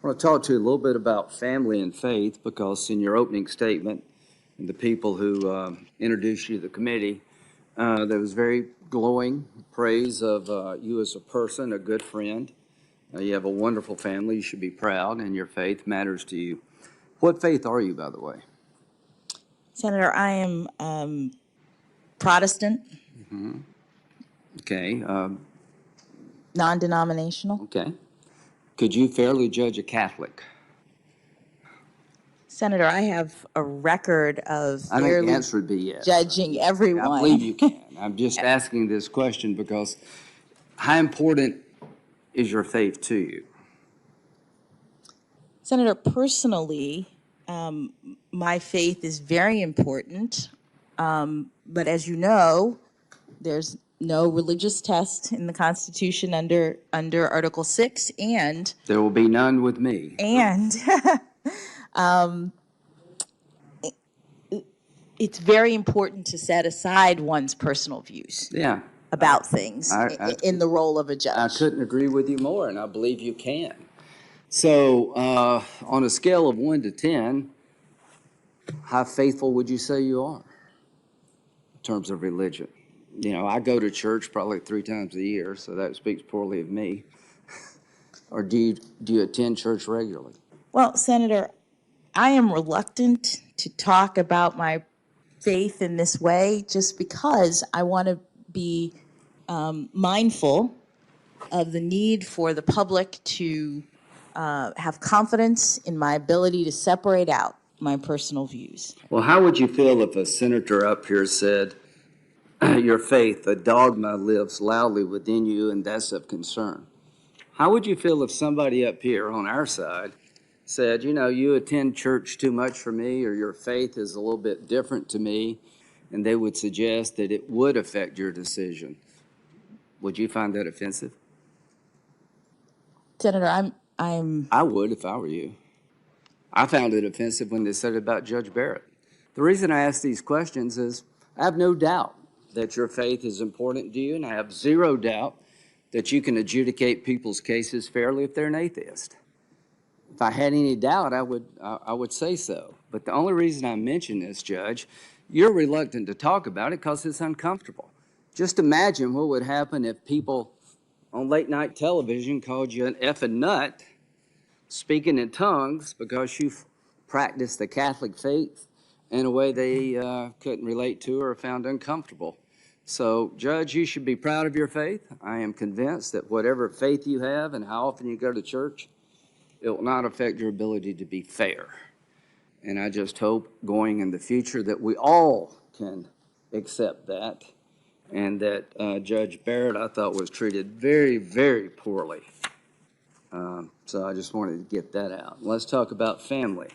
I want to talk to you a little bit about family and faith because in your opening statement, and the people who introduced you to the committee, there was very glowing praise of you as a person, a good friend. You have a wonderful family. You should be proud, and your faith matters to you. What faith are you, by the way? Senator, I am Protestant, Okay. non-denominational. Okay. Could you fairly judge a Catholic? Senator, I have a record of I think the fairly answer would be yes. judging I everyone. believe you can. I'm just asking this question because how important is your faith to you? Senator, personally, my faith is very important. But as you know, there's no religious test in the Constitution under Article 6, and There will be none with me. It's very important to set aside one's personal views about things in the role of a judge. I couldn't agree with you more, and I believe you can. So on a scale of 1 to 10, how faithful would you say you are in terms of religion? You know, I go to church probably 3 times a year, so that speaks poorly of me. Or do you attend church regularly? Well, Senator, I am reluctant to talk about my faith in this way just because I want to be mindful of the need for the public to have confidence in my ability to separate out my personal views. Well, how would you feel if a senator up here said, your faith, a dogma lives loudly within you, and that's of concern? How would you feel if somebody up here on our side said, you know, you attend church too much for me, or your faith is a little bit different to me, and they would suggest that it would affect your decision? Would you find that offensive? Senator, I would if I were you. I found it offensive when they said it about Judge Barrett. The reason I ask these questions is I have no doubt that your faith is important to you, and I have zero doubt that you can adjudicate people's cases fairly if they're an atheist. If I had any doubt, I would say so. But the only reason I mention this, Judge, you're reluctant to talk about it because it's uncomfortable. Just imagine what would happen if people on late night television called you an effing nut, speaking in tongues because you've practiced the Catholic faith in a way they couldn't relate to or found uncomfortable. So, Judge, you should be proud of your faith. I am convinced that whatever faith you have and how often you go to church, it will not affect your ability to be fair. And I just hope going in the future that we all can accept that, and that Judge Barrett, I thought, was treated very, very poorly. So I just wanted to get that out. Let's talk about family.